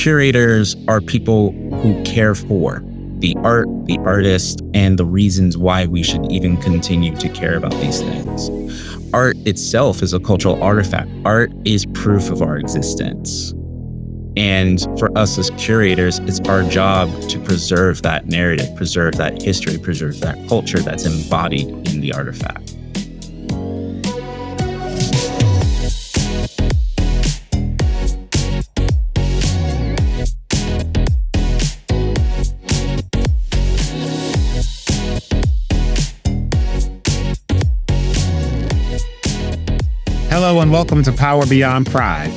Curators are people who care for the art, the artist, and the reasons why we should even continue to care about these things. Art itself is a cultural artifact. Art is proof of our existence. And for us as curators, it's our job to preserve that narrative, preserve that history, preserve that culture that's embodied in the artifact. Hello and welcome to Power Beyond Pride,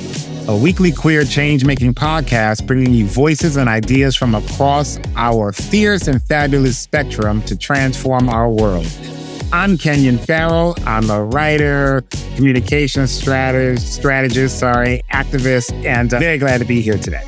a weekly queer change-making podcast bringing you voices and ideas from across our fierce and fabulous spectrum to transform our world. I'm Kenyon Farrell. I'm a writer, communications strategist, activist, and very glad to be here today.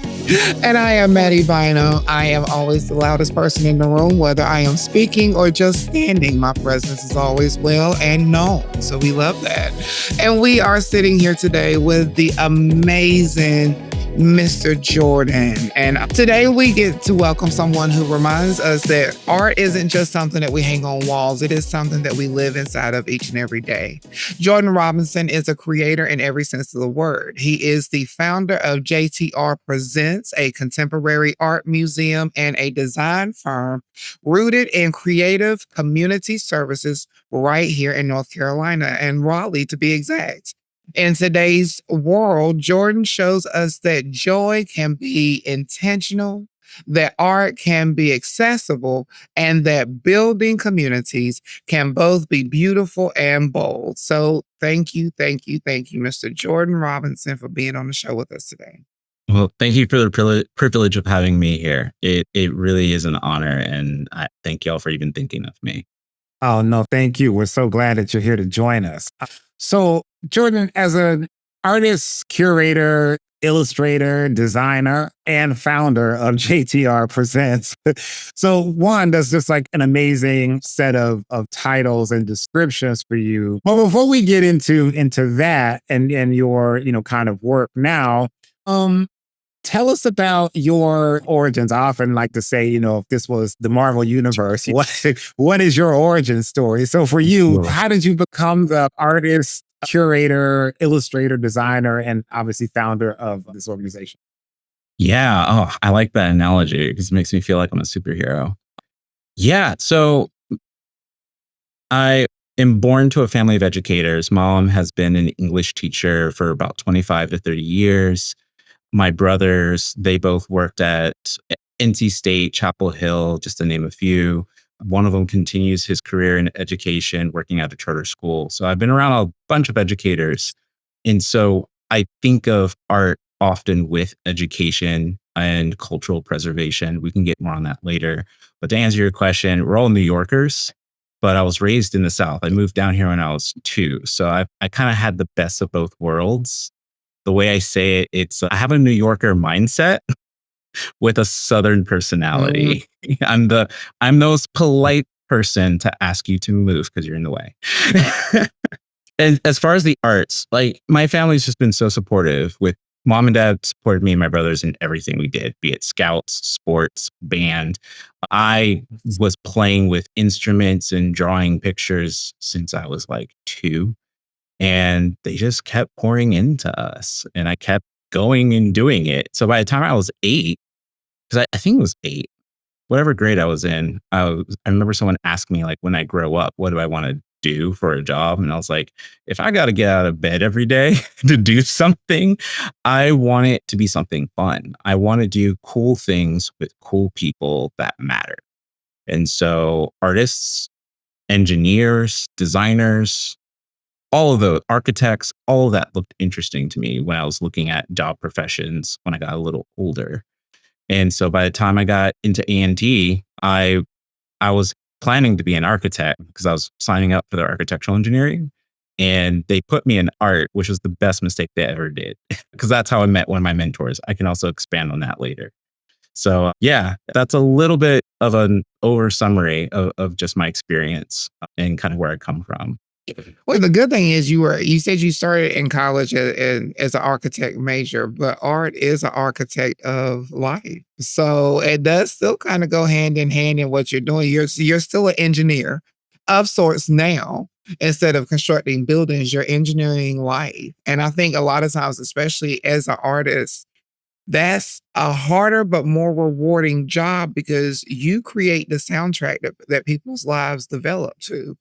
And I am Maddie Bino. I am always the loudest person in the room, whether I am speaking or just standing. My presence is always well and known. So we love that. And we are sitting here today with the amazing Mr. Jordan. And today we get to welcome someone who reminds us that art isn't just something that we hang on walls. It is something that we live inside of each and every day. Jordan Robinson is a creator in every sense of the word. He is the founder of JTR Presents, a contemporary art museum and a design firm rooted in creative community services right here in North Carolina and Raleigh, to be exact. In today's world, Jordan shows us that joy can be intentional, that art can be accessible, and that building communities can both be beautiful and bold. So thank you, Mr. Jordan Robinson, for being on the show with us today. Well, thank you for the privilege of having me here. It really is an honor, and I thank y'all for even thinking of me. Oh, no, thank you. We're so glad that you're here to join us. So, Jordan, as an artist, curator, illustrator, designer, and founder of JTR Presents. So one, that's just like an amazing set of titles and descriptions for you. But before we get into that and your, kind of work now, tell us about your origins. I often like to say, if this was the Marvel Universe, what is your origin story? So for you, how did you become the artist, curator, illustrator, designer, and obviously founder of this organization? Yeah. Oh, I like that analogy because it makes me feel like I'm a superhero. Yeah. So I am born to a family of educators. Mom has been an English teacher for about 25 to 30 years. My brothers, they both worked at NC State, Chapel Hill, just to name a few. One of them continues his career in education, working at a charter school. So I've been around a bunch of educators. And so I think of art often with education and cultural preservation. We can get more on that later. But to answer your question, we're all New Yorkers, but I was raised in the South. I moved down here when I was 2. So I kind of had the best of both worlds. The way I say it, I have a New Yorker mindset with a Southern personality. I'm the most polite person to ask you to move because you're in the way. And as far as the arts, like my family's just been so supportive. With mom and dad supported me and my brothers in everything we did, be it scouts, sports, band. I was playing with instruments and drawing pictures since I was like 2. And they just kept pouring into us. And I kept going and doing it. So by the time I was 8, because I think it was 8, whatever grade I was in, I remember someone asked me, like, when I grow up, what do I want to do for a job? And I was like, if I got to get out of bed every day to do something, I want it to be something fun. I want to do cool things with cool people that matter. And so artists, engineers, designers, all of the architects, all of that looked interesting to me when I was looking at job professions when I got a little older. And so by the time I got into A&T, I was planning to be an architect because I was signing up for the architectural engineering. And they put me in art, which was the best mistake they ever did, because that's how I met one of my mentors. I can also expand on that later. So yeah, that's a little bit of an over summary of just my experience and kind of where I come from. Well, the good thing is you said you started in college as an architect major, but art is an architect of life. So it does still kind of go hand in hand in what you're doing. You're still an engineer of sorts now. Instead of constructing buildings, you're engineering life. And I think a lot of times, especially as an artist, that's a harder but more rewarding job because you create the soundtrack that people's lives develop to.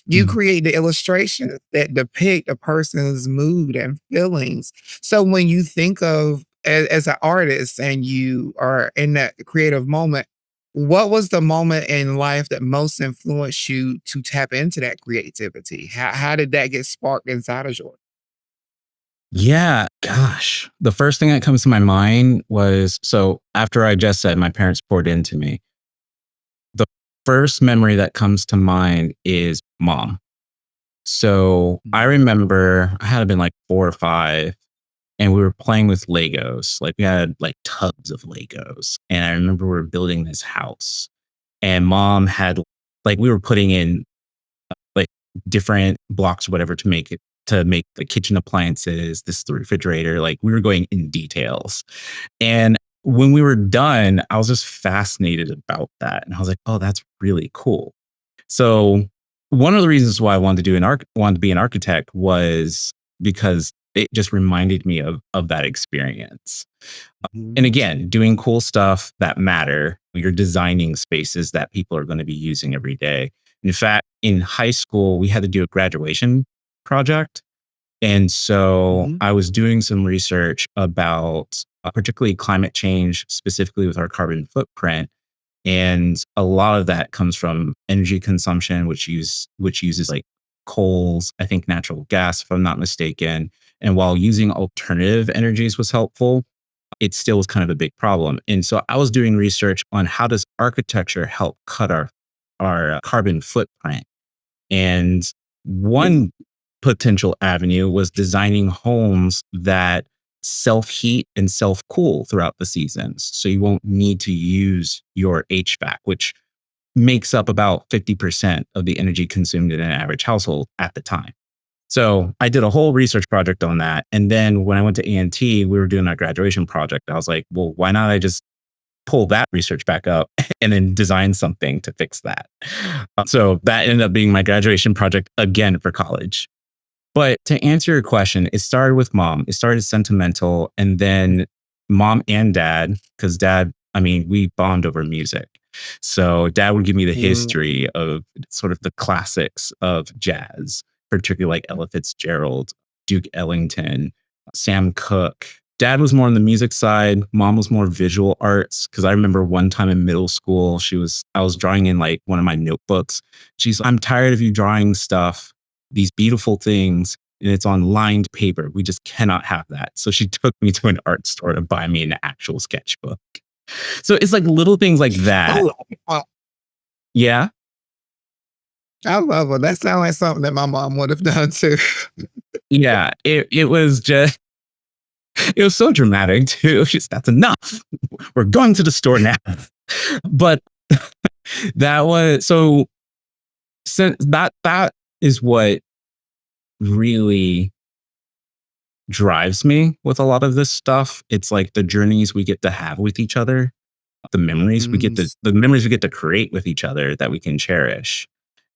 You Mm. create the illustrations that depict a person's mood and feelings. So when you think of as an artist and you are in that creative moment, what was the moment in life that most influenced you to tap into that creativity? How did that get sparked inside of you? Yeah, gosh. The first thing that comes to my mind was so after I just said my parents poured into me, the first memory that comes to mind is mom. So I Mhm. remember I had been like 4 or 5, and we were playing with Legos. Like we had like tubs of Legos. And I remember we were building this house, and mom had like we were putting in like different blocks or whatever to make the kitchen appliances, this the refrigerator. Like we were going in details. And when we were done, I was just fascinated about that. And I was like, oh, that's really cool. So one of the reasons why I wanted to wanted to be an architect was because it just reminded me of that experience. And Mhm. again, doing cool stuff that matter. You're designing spaces that people are going to be using every day. In fact, in high school, we had to do a graduation project. And so Mhm. I was doing some research about particularly climate change, specifically with our carbon footprint. And a lot of that comes from energy consumption, which uses like coals, I think natural gas, if I'm not mistaken. And while using alternative energies was helpful, it still was kind of a big problem. And so I was doing research on how does architecture help cut our carbon footprint. And one potential avenue was designing homes that self heat and self cool throughout the seasons. So you won't need to use your HVAC, which makes up about 50% of the energy consumed in an average household at the time. So I did a whole research project on that. And then when I went to A&T, we were doing our graduation project. I was like, well, why not I just pull that research back up and then design something to fix that? So that ended up being my graduation project again for college. But to answer your question, it started with mom. It started sentimental, and then mom and dad, because dad, I mean, we bond over music. So dad would give me the Mm. history of sort of the classics of jazz, particularly like Ella Fitzgerald, Duke Ellington, Sam Cooke. Dad was more on the music side. Mom was more visual arts. Cause I remember one time in middle school, I was drawing in like one of my notebooks. She's, I'm tired of you drawing stuff, these beautiful things, and it's on lined paper. We just cannot have that. So she took me to an art store to buy me an actual sketchbook. So it's like little things like that. Oh, wow. Yeah. I love it. That sounds like something that my mom would have done too. Yeah. It was just, it was so dramatic too. She's, that's enough. We're going to the store now. But that was so, since that is what really drives me with a lot of this stuff. It's like the journeys we get to have with each other, Mm. the memories we get to create with each other that we can cherish.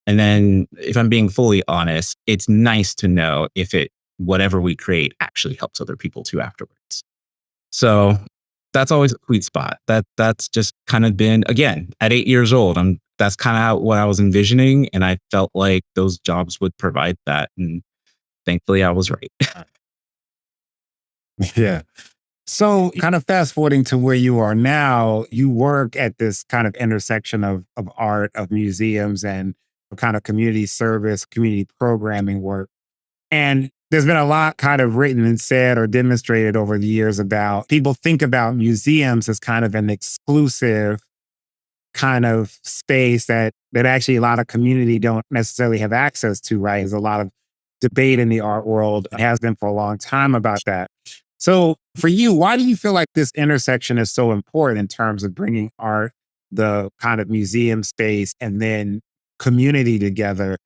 And then if I'm being fully honest, it's nice to know if it whatever we create actually helps other people too afterwards. So that's always a sweet spot. That's just kind of been again at 8 years old. That's kind of what I was envisioning, and I felt like those jobs would provide that, and thankfully I was right. Yeah. So, kind of fast forwarding to where you are now, you work at this kind of intersection of art, of museums, and kind of community service, community programming work. And there's been a lot kind of written and said or demonstrated over the years about people think about museums as kind of an exclusive kind of space that actually a lot of community don't necessarily have access to, right? There's a lot of debate in the art world, has been for a long time about that. So for you, why do you feel like this intersection is so important in terms of bringing art, the kind of museum space, and then community together?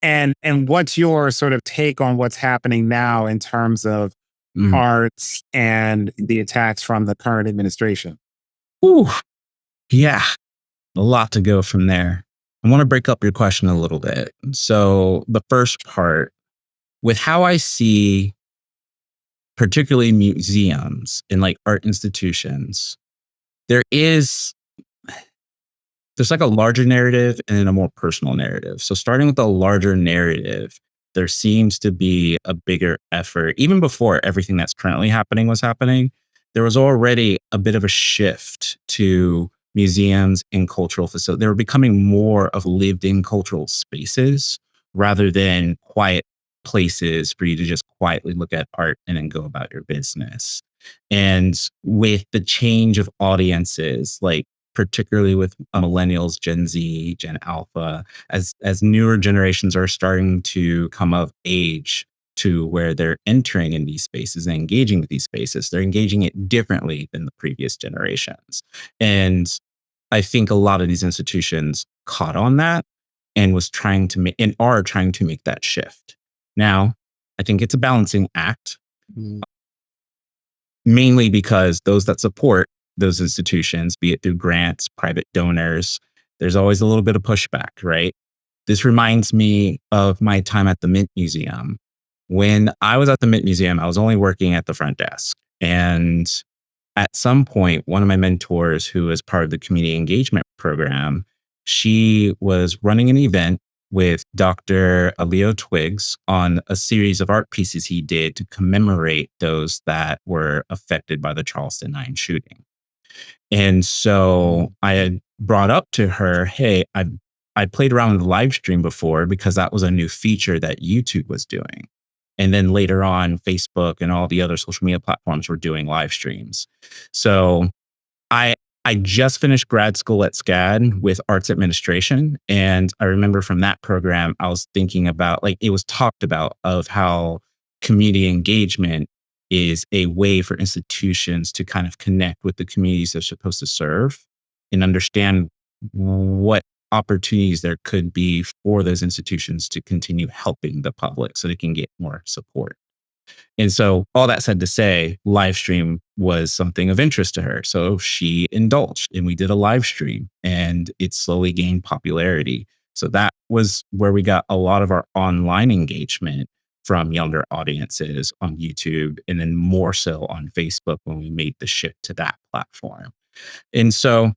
And what's your sort of take on what's happening now in terms of Mm. arts and the attacks from the current administration? Ooh, yeah, a lot to go from there. I want to break up your question a little bit. So, the first part, with how I see particularly museums and like art institutions, there is there's like a larger narrative and then a more personal narrative. So starting with the larger narrative, there seems to be a bigger effort. Even before everything that's currently happening was happening, there was already a bit of a shift to museums and cultural facilities. They were becoming more of lived in cultural spaces rather than quiet places for you to just quietly look at art and then go about your business. And with the change of audiences, like particularly with millennials, Gen Z, Gen Alpha, as newer generations are starting to come of age to where they're entering in these spaces and engaging with these spaces, they're engaging it differently than the previous generations. And I think a lot of these institutions caught on that and was trying to make and are trying to make that shift. Now, I think it's a balancing act, Mm. mainly because those that support those institutions, be it through grants, private donors, there's always a little bit of pushback, right? This reminds me of my time at the Mint Museum. When I was at the Mint Museum, I was only working at the front desk. And at some point, one of my mentors, who was part of the community engagement program, she was running an event with Dr. Leo Twiggs on a series of art pieces he did to commemorate those that were affected by the Charleston 9 shooting. And so I had brought up to her, hey, I played around with the live stream before because that was a new feature that YouTube was doing. And then later on, Facebook and all the other social media platforms were doing live streams. So I I just finished grad school at SCAD with arts administration. And I remember from that program, I was thinking about like it was talked about of how community engagement is a way for institutions to kind of connect with the communities they're supposed to serve and understand what opportunities there could be for those institutions to continue helping the public so they can get more support. And so, all that said to say, live stream was something of interest to her. So she indulged and we did a live stream and it slowly gained popularity. So that was where we got a lot of our online engagement from younger audiences on YouTube and then more so on Facebook when we made the shift to that platform. And so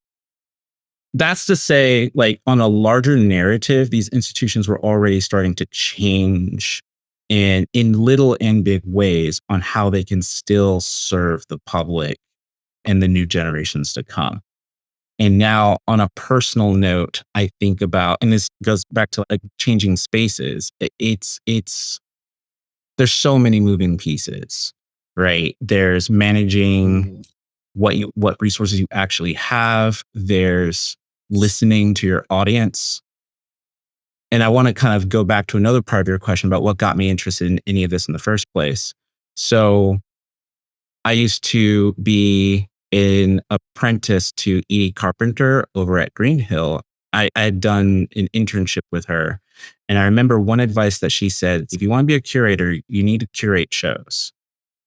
that's to say, like on a larger narrative, these institutions were already starting to change in little and big ways on how they can still serve the public and the new generations to come. And now, on a personal note, I think about, and this goes back to like changing spaces. It's there's so many moving pieces, right? There's managing what resources you actually have. There's listening to your audience. And I want to kind of go back to another part of your question about what got me interested in any of this in the first place. So I used to be an apprentice to Edie Carpenter over at Greenhill. I had done an internship with her. And I remember one advice that she said, if you want to be a curator, you need to curate shows.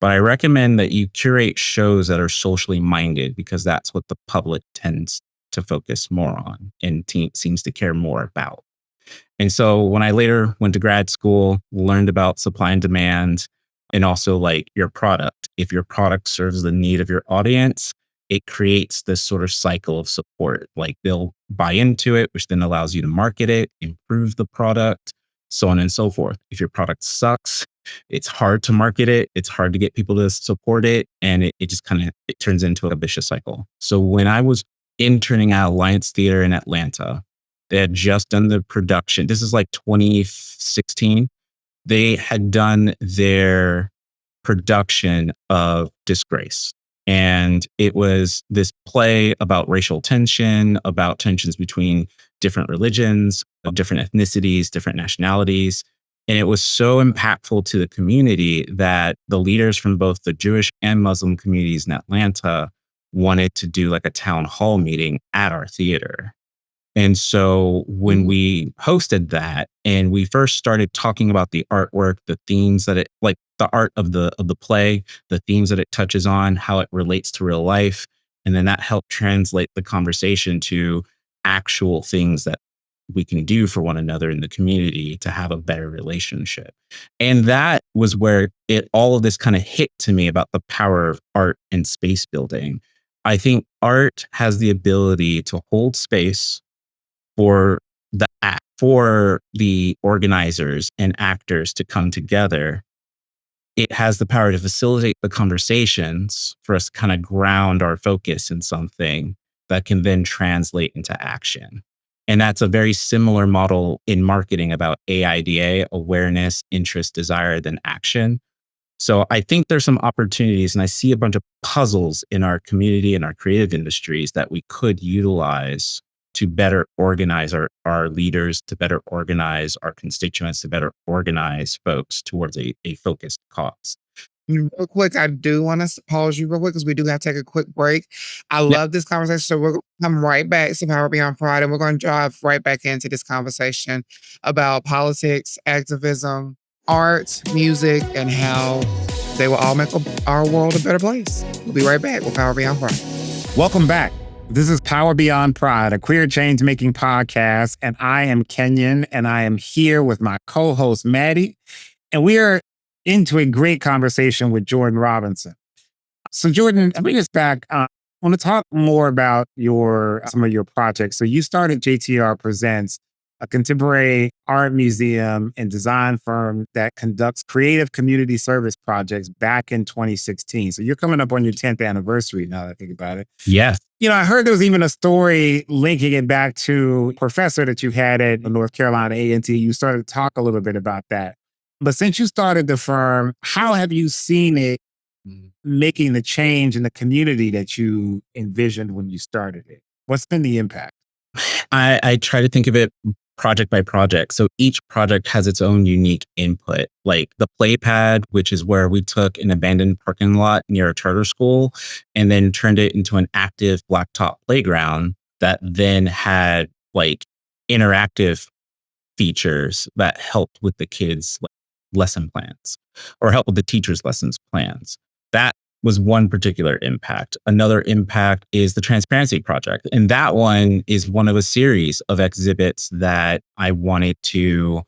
But I recommend that you curate shows that are socially minded because that's what the public tends to focus more on and seems to care more about. And so when I later went to grad school, learned about supply and demand and also like your product, if your product serves the need of your audience, it creates this sort of cycle of support. Like they'll buy into it, which then allows you to market it, improve the product, so on and so forth. If your product sucks, it's hard to market it. It's hard to get people to support it. And it just kind of, it turns into a vicious cycle. So when I was interning at Alliance Theater in Atlanta, they had just done the production. This is like 2016. They had done their production of Disgrace. And it was this play about racial tension, about tensions between different religions, different ethnicities, different nationalities. And it was so impactful to the community that the leaders from both the Jewish and Muslim communities in Atlanta wanted to do like a town hall meeting at our theater. And so when we hosted that and we first started talking about the artwork, the themes that it like the art of the play, the themes that it touches on, how it relates to real life, and then that helped translate the conversation to actual things that we can do for one another in the community to have a better relationship. And that was where it all of this kind of hit to me about the power of art and space building. I think art has the ability to hold space for for the organizers and actors to come together. It has the power to facilitate the conversations for us to kind of ground our focus in something that can then translate into action. And that's a very similar model in marketing about AIDA, awareness, interest, desire, then action. So I think there's some opportunities, and I see a bunch of puzzles in our community and our creative industries that we could utilize to better organize our leaders, to better organize our constituents, to better organize folks towards a focused cause. Real quick, I do want to pause you real quick because we do have to take a quick break. I Yeah. love this conversation. So we're going to come right back to Power Beyond Pride and we're going to drive right back into this conversation about politics, activism, art, music, and how they will all make our world a better place. We'll be right back with Power Beyond Pride. Welcome back. This is Power Beyond Pride, a queer change making podcast. And I am Kenyon, and I am here with my co host, Maddie. And we are into a great conversation with Jordan Robinson. So, Jordan, bring us back. I want to talk more about some of your projects. So, you started JTR Presents, a contemporary art museum and design firm that conducts creative community service projects back in 2016. So, you're coming up on your 10th anniversary now that I think about it. Yes. I heard there was even a story linking it back to a professor that you had at North Carolina A&T. You started to talk a little bit about that. But since you started the firm, how have you seen it making the change in the community that you envisioned when you started it? What's been the impact? I try to think of it project by project. So each project has its own unique input, like the play pad, which is where we took an abandoned parking lot near a charter school and then turned it into an active blacktop playground that then had like interactive features that helped with the kids' lesson plans or help with the teachers' lessons plans. That was one particular impact. Another impact is the Transparency Project. And that one is one of a series of exhibits that I wanted to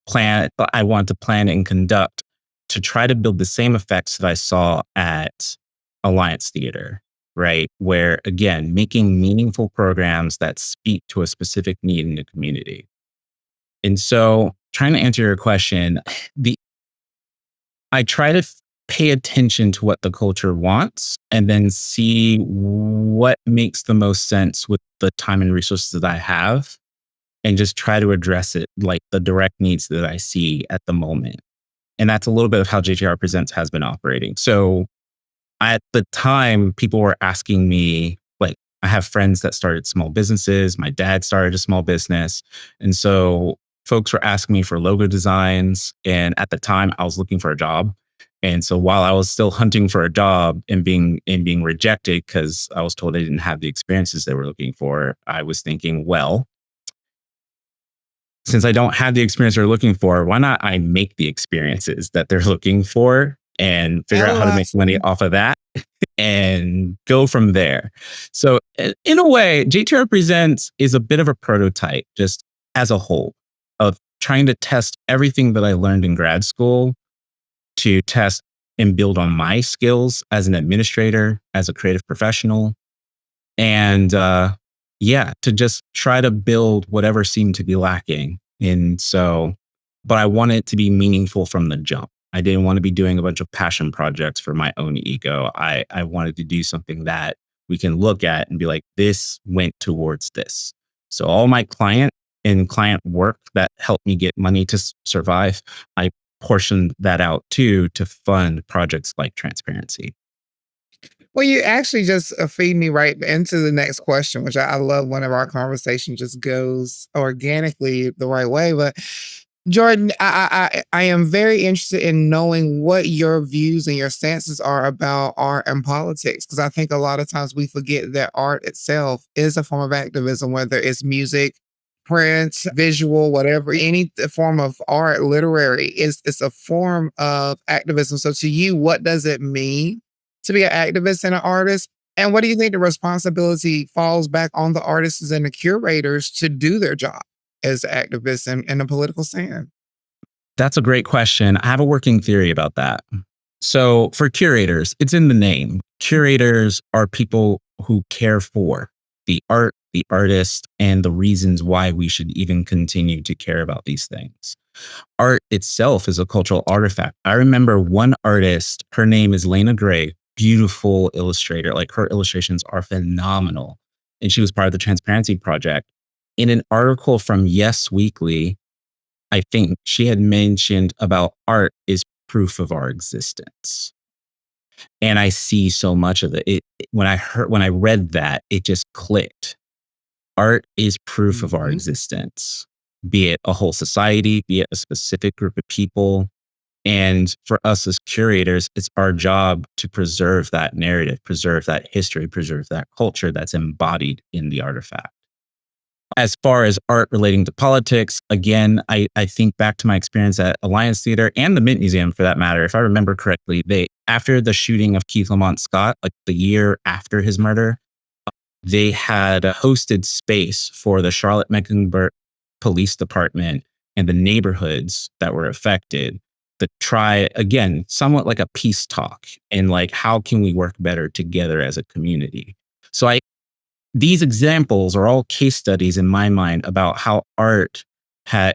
plan and conduct to try to build the same effects that I saw at Alliance Theater, right? Where again, making meaningful programs that speak to a specific need in the community. And so trying to answer your question, I try to pay attention to what the culture wants and then see what makes the most sense with the time and resources that I have and just try to address it like the direct needs that I see at the moment. And that's a little bit of how JTR Presents has been operating. So at the time, people were asking me, like, I have friends that started small businesses. My dad started a small business. And so folks were asking me for logo designs. And at the time, I was looking for a job. And so while I was still hunting for a job and being rejected because I was told I didn't have the experiences they were looking for, I was thinking, well, since I don't have the experience they're looking for, why not I make the experiences that they're looking for and figure out how to make money off of that and go from there. So in a way, JTR Presents is a bit of a prototype just as a whole of trying to test everything that I learned in grad school to test and build on my skills as an administrator, as a creative professional, and to just try to build whatever seemed to be lacking. And so, but I want it to be meaningful from the jump. I didn't want to be doing a bunch of passion projects for my own ego. I wanted to do something that we can look at and be like, this went towards this. So all my client work that helped me get money to survive, I portioned that out too to fund projects like Transparency. Well, you actually just feed me right into the next question, which I love whenever our conversation just goes organically the right way. But Jordan, I am very interested in knowing what your views and your stances are about art and politics, because I think a lot of times we forget that art itself is a form of activism, whether it's music, print, visual, whatever, any form of art, literary, is it's a form of activism. So to you, what does it mean to be an activist and an artist? And what do you think the responsibility falls back on the artists and the curators to do their job as activists in a political stand? That's a great question. I have a working theory about that. So, for curators, it's in the name. Curators are people who care for the art, the artist, and the reasons why we should even continue to care about these things. Art itself is a cultural artifact. I remember one artist, her name is Lena Gray, beautiful illustrator. Like her illustrations are phenomenal. And she was part of the Transparency Project. In an article from Yes Weekly, I think she had mentioned about art is proof of our existence. And I see so much of it. When I read that, it just clicked. Art is proof of our Mhm. existence, be it a whole society, be it a specific group of people. And for us as curators, it's our job to preserve that narrative, preserve that history, preserve that culture that's embodied in the artifact. As far as art relating to politics, again, I think back to my experience at Alliance Theater and the Mint Museum for that matter. If I remember correctly, they, after the shooting of Keith Lamont Scott, like the year after his murder, they had hosted space for the Charlotte Mecklenburg Police Department and the neighborhoods that were affected to try, again, somewhat like a peace talk and like, how can we work better together as a community? So these examples are all case studies in my mind about how art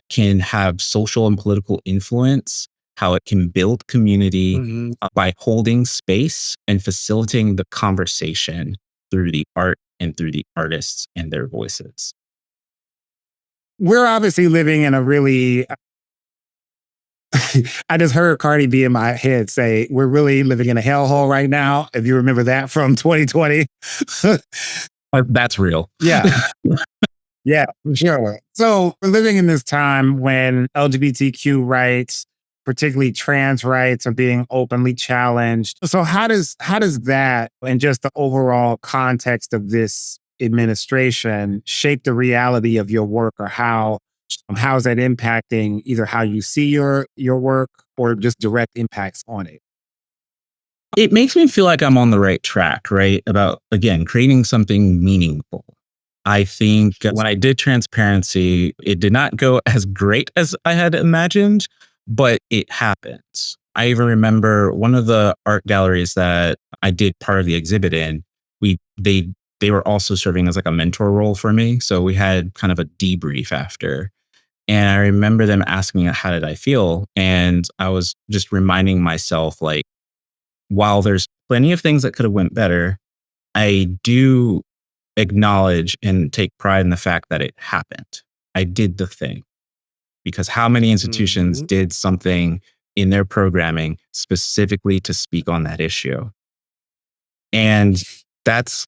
can have social and political influence, how it can build community Mhm. by holding space and facilitating the conversation through the art and through the artists and their voices. We're obviously living in a really, I just heard Cardi B in my head say, we're really living in a hellhole right now. If you remember that from 2020. That's real. Yeah. Yeah, for sure. So we're living in this time when LGBTQ rights, particularly trans rights, are being openly challenged. So how does that and just the overall context of this administration shape the reality of your work, or how's that impacting either how you see your work or just direct impacts on it? It makes me feel like I'm on the right track, right? About, again, creating something meaningful. I think when I did Transparency, it did not go as great as I had imagined, but it happens. I even remember one of the art galleries that I did part of the exhibit in, we they were also serving as like a mentor role for me. So we had kind of a debrief after. And I remember them asking me, how did I feel? And I was just reminding myself, like, while there's plenty of things that could have went better, I do acknowledge and take pride in the fact that it happened. I did the thing, because how many institutions Mhm. did something in their programming specifically to speak on that issue? And that's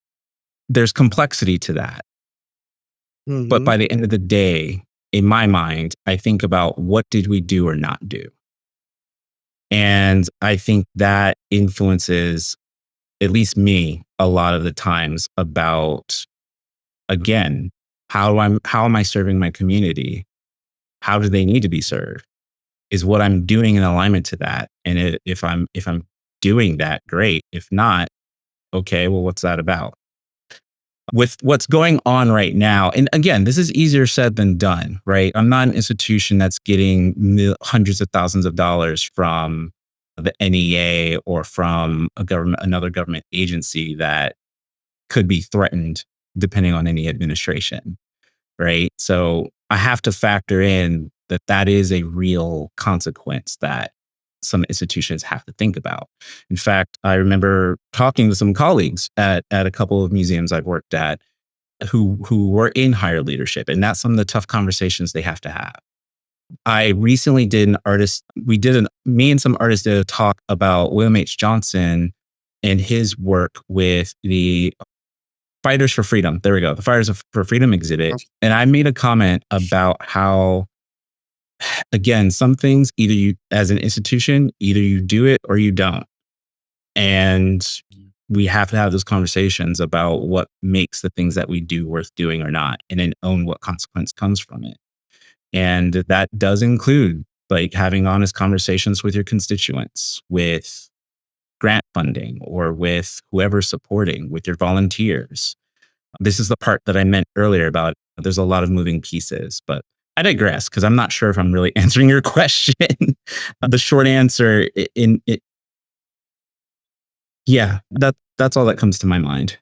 there's complexity to that. But Mhm. by the end of the day, in my mind, I think about what did we do or not do? And I think that influences, at least me, a lot of the times about, again, how am I serving my community? How do they need to be served? Is what I'm doing in alignment to that? And if I'm doing that, great. If not, okay, well, what's that about? With what's going on right now, and again, this is easier said than done, right? I'm not an institution that's getting hundreds of thousands of dollars from the NEA or from another government agency that could be threatened depending on any administration, right? So I have to factor in that that is a real consequence that some institutions have to think about. In fact, I remember talking to some colleagues at a couple of museums I've worked at who were in higher leadership, and that's some of the tough conversations they have to have. I recently did an artist, we did an, me and some artists did a talk about William H. Johnson and his work with the Fighters for Freedom. There we go. The Fighters for Freedom exhibit. And I made a comment about how again, some things either you, as an institution, either you do it or you don't. And we have to have those conversations about what makes the things that we do worth doing or not, and then own what consequence comes from it. And that does include like having honest conversations with your constituents, with grant funding, or with whoever's supporting, with your volunteers. This is the part that I meant earlier about there's a lot of moving pieces, but I digress because I'm not sure if I'm really answering your question. The short answer in it, yeah, that's all that comes to my mind.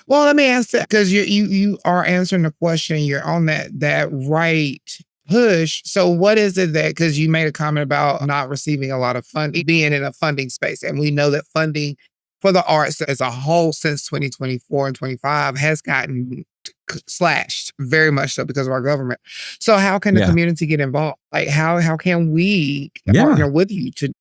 Well, let me ask that because you are answering the question. You're on that right push. So, what is it that because you made a comment about not receiving a lot of funding, being in a funding space, and we know that funding for the arts as a whole since 2024 and 25 has gotten slashed very much so because of our government. So, how can the Yeah. community get involved? Like, how can we Yeah. partner with you to?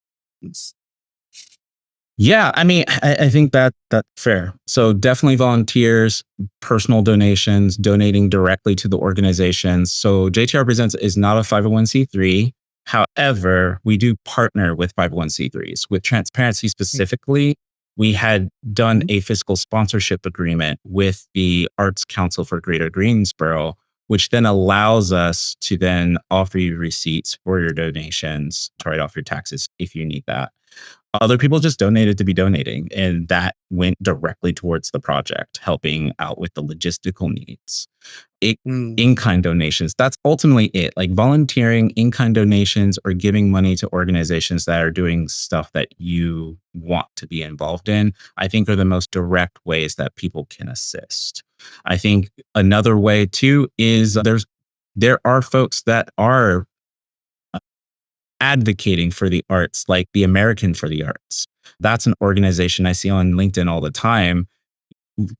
Yeah, I mean, I think that's fair. So definitely volunteers, personal donations, donating directly to the organizations. So JTR Presents is not a 501c3. However, we do partner with 501c3s. With transparency specifically, we had done a fiscal sponsorship agreement with the Arts Council for Greater Greensboro, which then allows us to then offer you receipts for your donations to write off your taxes if you need that. Other people just donated to be donating, and that went directly towards the project, helping out with the logistical needs. In-kind donations, that's ultimately it. Like volunteering, in-kind donations, or giving money to organizations that are doing stuff that you want to be involved in, I think are the most direct ways that people can assist. I think another way too is there are folks that are advocating for the arts, like the American for the Arts. That's an organization I see on LinkedIn all the time,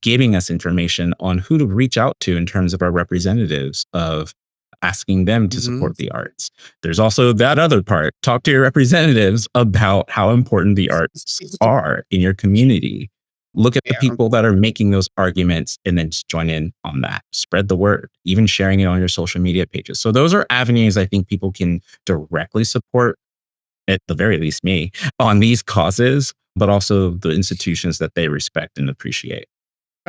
giving us information on who to reach out to in terms of our representatives, of asking them to support the arts. There's also that other part. Talk to your representatives about how important the arts are in your community. Look at the Yeah. people that are making those arguments and then just join in on that. Spread the word, even sharing it on your social media pages. So those are avenues I think people can directly support, at the very least me, on these causes, but also the institutions that they respect and appreciate.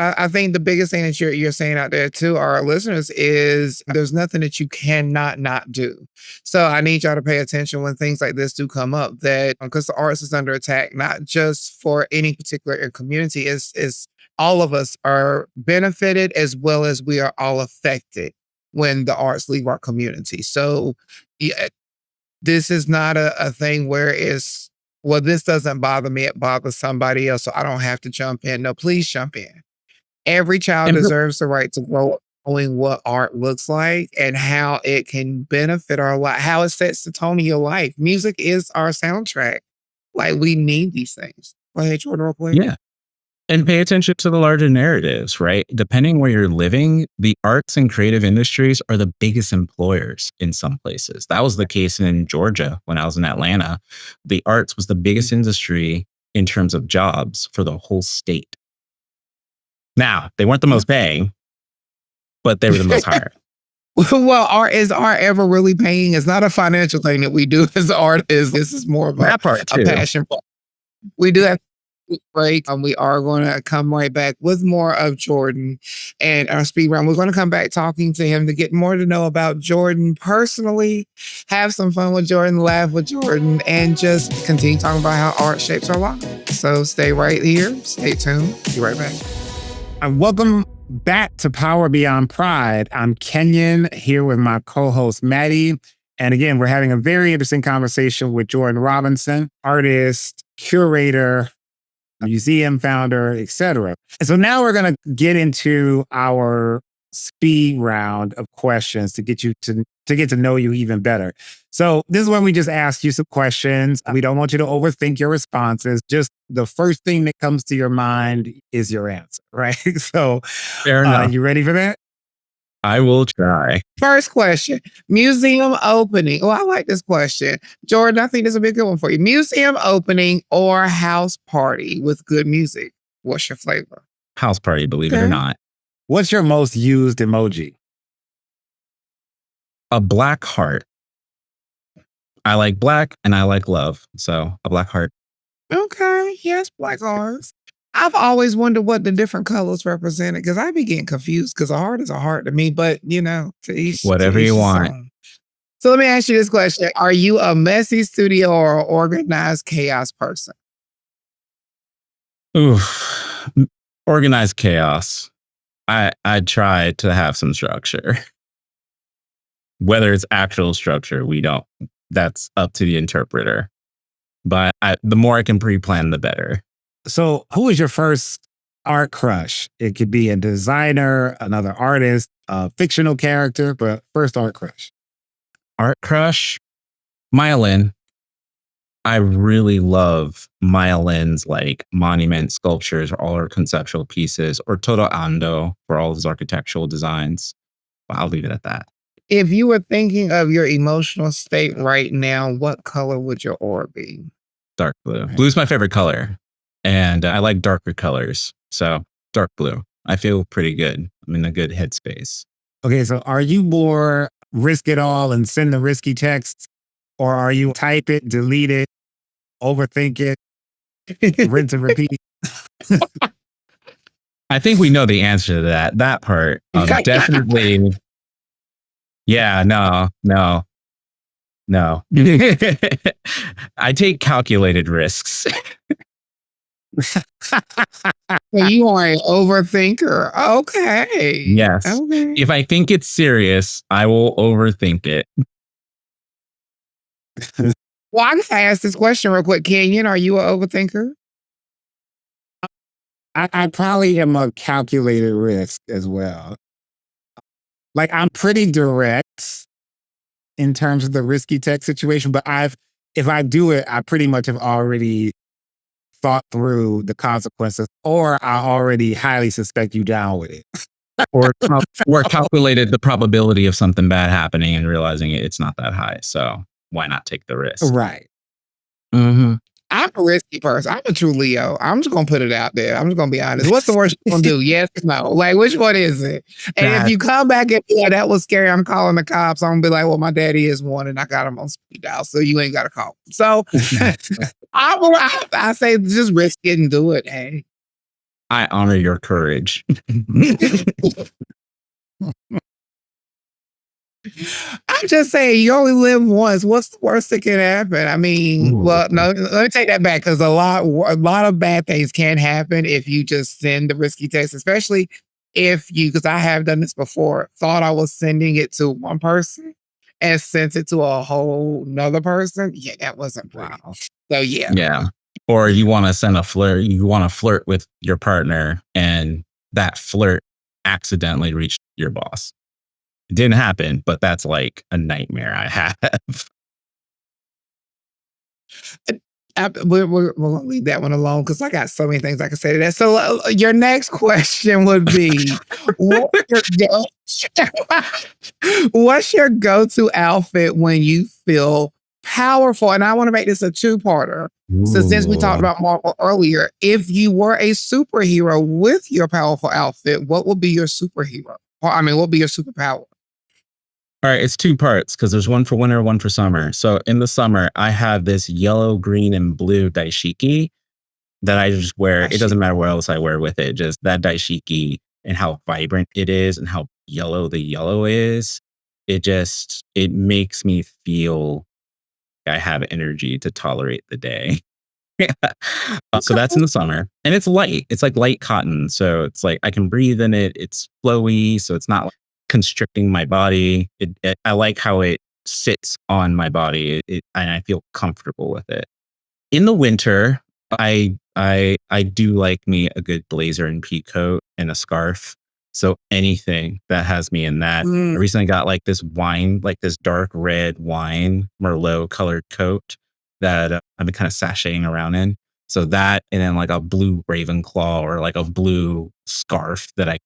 I think the biggest thing that you're saying out there to our listeners is there's nothing that you cannot not do. So I need y'all to pay attention when things like this do come up, that because the arts is under attack, not just for any particular community, is all of us are benefited as well as we are all affected when the arts leave our community. So yeah, this is not a thing where it's, well, this doesn't bother me, it bothers somebody else, so I don't have to jump in. No, please jump in. Every child And deserves the right to grow up knowing what art looks like and how it can benefit our life, how it sets the tone of your life. Music is our soundtrack. Like we need these things. Go ahead, Jordan, real quick. yeah, and pay attention to the larger narratives, right? Depending where you're living, the arts and creative industries are the biggest employers in some places. That was the case in Georgia when I was in Atlanta. The arts was the biggest industry in terms of jobs for the whole state. Now, they weren't the most paying, but they were the most hired. Well, art ever really paying? It's not a financial thing that we do as artists. This is more of That part a too. passion. We do have a break, and we are going to come right back with more of Jordan and our speed round. We're going to come back talking to him to get more to know about Jordan personally, have some fun with Jordan, laugh with Jordan, and just continue talking about how art shapes our lives. So stay right here. Stay tuned. Be right back. And welcome back to Power Beyond Pride. I'm Kenyon here with my co-host Maddie. And again, we're having a very interesting conversation with Jordan Robinson, artist, curator, museum founder, etc. And so now we're going to get into our speed round of questions to get you to get to know you even better. So this is when we just ask you some questions. We don't want you to overthink your responses. Just the first thing that comes to your mind is your answer, right? So Fair enough. you ready for that? I will try. First question, museum opening. Oh, I like this question. Jordan, I think this will be a good one for you. Museum opening or house party with good music? What's your flavor? House party, believe it or Okay. not. What's your most used emoji? A black heart. I like black and I like love. So a black heart. Okay, yes, black hearts. I've always wondered what the different colors represented because I be getting confused because a heart is a heart to me, but to Whatever each you his want. own. So let me ask you this question. Are you a messy studio or an organized chaos person? Oof. Organized chaos. I try to have some structure. Whether it's actual structure, we don't. That's up to the interpreter. But the more I can pre-plan, the better. So, who was your first art crush? It could be a designer, another artist, a fictional character, but first art crush. Art crush, Maya Lin. I really love Maya Lin's like monument sculptures, all her conceptual pieces, or Todo Ando for all his architectural designs. But I'll leave it at that. If you were thinking of your emotional state right now, what color would your aura be? Dark blue. Blue's my favorite color. And I like darker colors. So dark blue. I feel pretty good. I'm in a good headspace. Okay, so are you more risk it all and send the risky texts? Or are you type it, delete it, overthink it, rinse and repeat? I think we know the answer to that part. Definitely. Yeah, no. I take calculated risks. So you are an overthinker. Okay. Yes. Okay. If I think it's serious, I will overthink it. Well, I gotta ask this question real quick. Kenyon, are you an overthinker? I probably am a calculated risk as well. Like I'm pretty direct in terms of the risky tech situation, but if I do it, I pretty much have already thought through the consequences, or I already highly suspect you down with it. or calculated the probability of something bad happening and realizing it's not that high. So why not take the risk? Right. Mm-hmm. I'm a risky person. I'm a true Leo. I'm just gonna put it out there. I'm just gonna be honest. What's the worst you're gonna do? Yes or no? Like, which one is it? And if you come back and be like, that was scary, I'm calling the cops. I'm gonna be like, well, my daddy is one and I got him on speed dial, so you ain't gotta call. So I say just risk it and do it. Hey. I honor your courage. I'm just saying, you only live once. What's the worst that can happen? I mean, well, no, let me take that back because a lot of bad things can happen if you just send the risky text, especially if you, because I have done this before, thought I was sending it to one person and sent it to a whole nother person. Yeah, that wasn't pretty. Wow. So yeah. Or you want to send a flirt, you want to flirt with your partner and that flirt accidentally reached your boss. It didn't happen, but that's like a nightmare I have. We'll leave that one alone because I got so many things I can say to that. So your next question would be, what's your go-to outfit when you feel powerful? And I want to make this a two-parter. So since we talked about Marvel earlier, if you were a superhero with your powerful outfit, what would be your superhero? Or, what would be your superpower? All right, it's two parts because there's one for winter, one for summer. So in the summer, I have this yellow, green, and blue daishiki that I just wear. It doesn't matter what else I wear with it. Just that daishiki and how vibrant it is and how yellow the yellow is. It makes me feel I have energy to tolerate the day. So that's in the summer and it's light. It's like light cotton. So it's like I can breathe in it. It's flowy. So it's not like constricting my body. I like how it sits on my body and I feel comfortable with it. In the winter, I do like me a good blazer and pea coat and a scarf. So anything that has me in that. I recently got like this wine, like this dark red wine Merlot colored coat that I've been kind of sashaying around in. So that, and then like a blue Ravenclaw or like a blue scarf that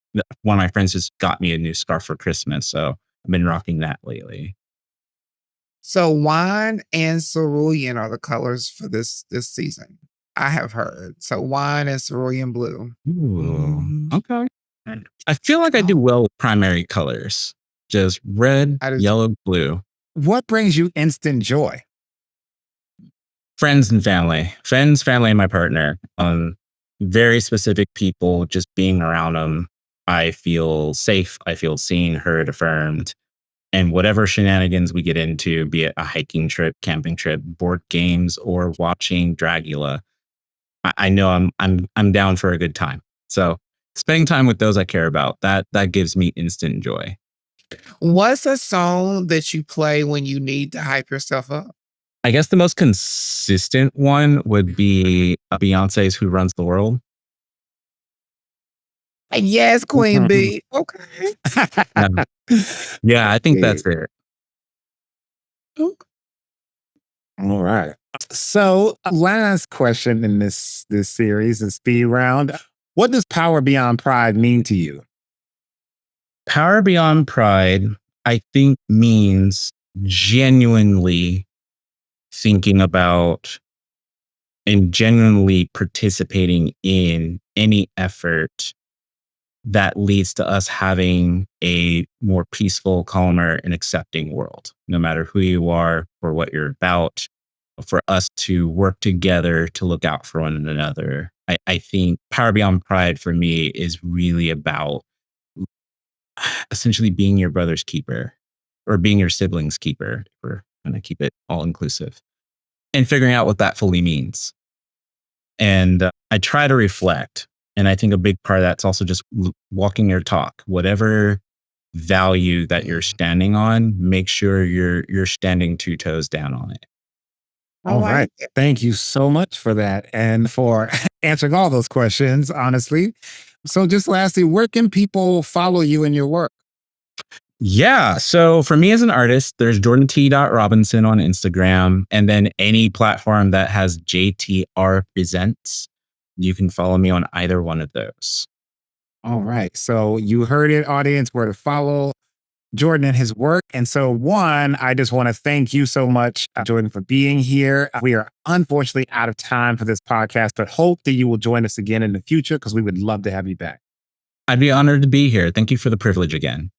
one of my friends just got me a new scarf for Christmas. So I've been rocking that lately. So wine and cerulean are the colors for this season. I have heard. So wine and cerulean blue. Ooh, okay. I feel like I do well with primary colors. Just red, I just yellow, blue. What brings you instant joy? Friends and family. Friends, family, and my partner. Very specific people, just being around them. I feel safe. I feel seen, heard, affirmed. And whatever shenanigans we get into, be it a hiking trip, camping trip, board games, or watching Dragula, I know I'm down for a good time. So spending time with those I care about, that gives me instant joy. What's a song that you play when you need to hype yourself up? I guess the most consistent one would be Beyonce's "Who Runs the World." Yes, Queen B. Okay. Um, yeah, I think Yeah. that's it. Okay. All right. So, last question in this series, the speed round. What does power beyond pride mean to you? Power beyond pride, I think, means genuinely thinking about and genuinely participating in any effort that leads to us having a more peaceful, calmer, and accepting world, no matter who you are or what you're about, for us to work together to look out for one another. I think Power Beyond Pride for me is really about essentially being your brother's keeper or being your sibling's keeper. We're going to keep it all inclusive and figuring out what that fully means. And I try to reflect. And I think a big part of that's also just walking your talk. Whatever value that you're standing on, make sure you're standing 2 toes down on it. I All like right. it. Thank you so much for that and for answering all those questions, honestly. So, just lastly, where can people follow you in your work? Yeah. So for me as an artist, there's jordan.t.robinson on Instagram. And then any platform that has JTR Presents, you can follow me on either one of those. All right. So, you heard it, audience, where to follow Jordan and his work. And so, one, I just want to thank you so much, Jordan, for being here. We are unfortunately out of time for this podcast, but hope that you will join us again in the future because we would love to have you back. I'd be honored to be here. Thank you for the privilege again.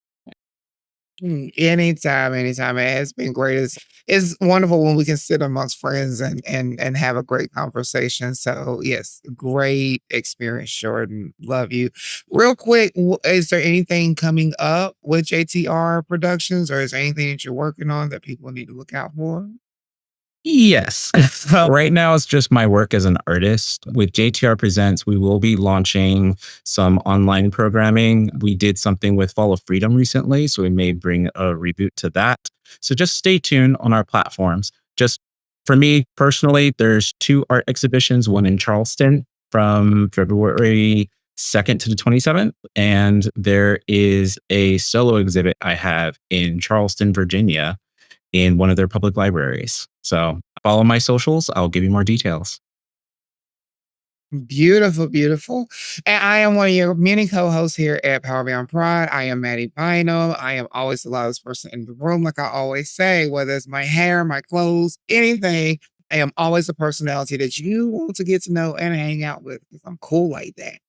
Anytime, anytime. It has been great. It's wonderful when we can sit amongst friends and have a great conversation. So yes, great experience, Jordan. Love you. Real quick, is there anything coming up with JTR Productions, or is there anything that you're working on that people need to look out for? Yes. So right now it's just my work as an artist. With JTR Presents, we will be launching some online programming. We did something with Fall of Freedom recently, so we may bring a reboot to that. So just stay tuned on our platforms. Just for me personally, there's 2 art exhibitions, one in Charleston from February 2nd to the 27th. And there is a solo exhibit I have in Charleston, Virginia, in one of their public libraries. So follow my socials. I'll give you more details. Beautiful, beautiful. And I am one of your many co-hosts here at Power Beyond Pride. I am Maddie Bynum. I am always the loudest person in the room, like I always say, whether it's my hair, my clothes, anything. I am always a personality that you want to get to know and hang out with because I'm cool like that.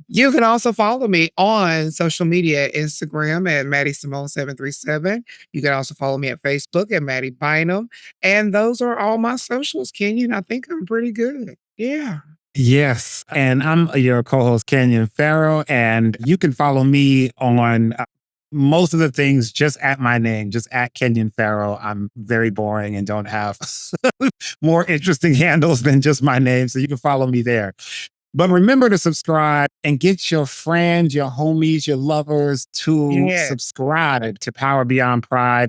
You can also follow me on social media, Instagram at Maddie Simone 737. You can also follow me at Facebook at Maddie Bynum. And those are all my socials, Kenyon. I think I'm pretty good. Yeah. Yes. And I'm your co host, Kenyon Farrow. And you can follow me on most of the things just at my name, just at Kenyon Farrow. I'm very boring and don't have more interesting handles than just my name. So you can follow me there. But remember to subscribe and get your friends, your homies, your lovers to Yeah. subscribe to Power Beyond Pride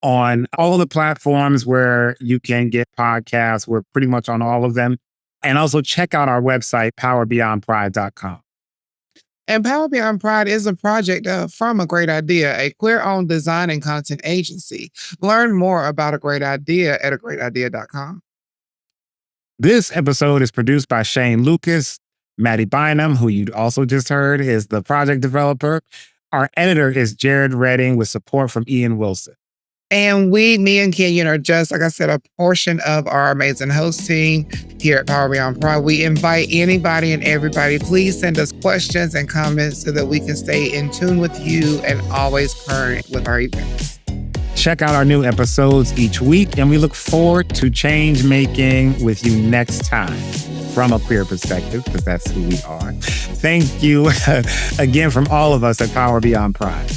on all the platforms where you can get podcasts. We're pretty much on all of them. And also check out our website, powerbeyondpride.com. And Power Beyond Pride is a project from A Great Idea, a queer-owned design and content agency. Learn more about A Great Idea at agreatidea.com. This episode is produced by Shane Lucas. Maddie Bynum, who you also just heard, is the project developer. Our editor is Jared Redding with support from Ian Wilson. And me and Kenyon are just, like I said, a portion of our amazing host team here at Power Beyond Pride. We invite anybody and everybody, please send us questions and comments so that we can stay in tune with you and always current with our events. Check out our new episodes each week, and we look forward to change making with you next time from a queer perspective, because that's who we are. Thank you again from all of us at Power Beyond Pride.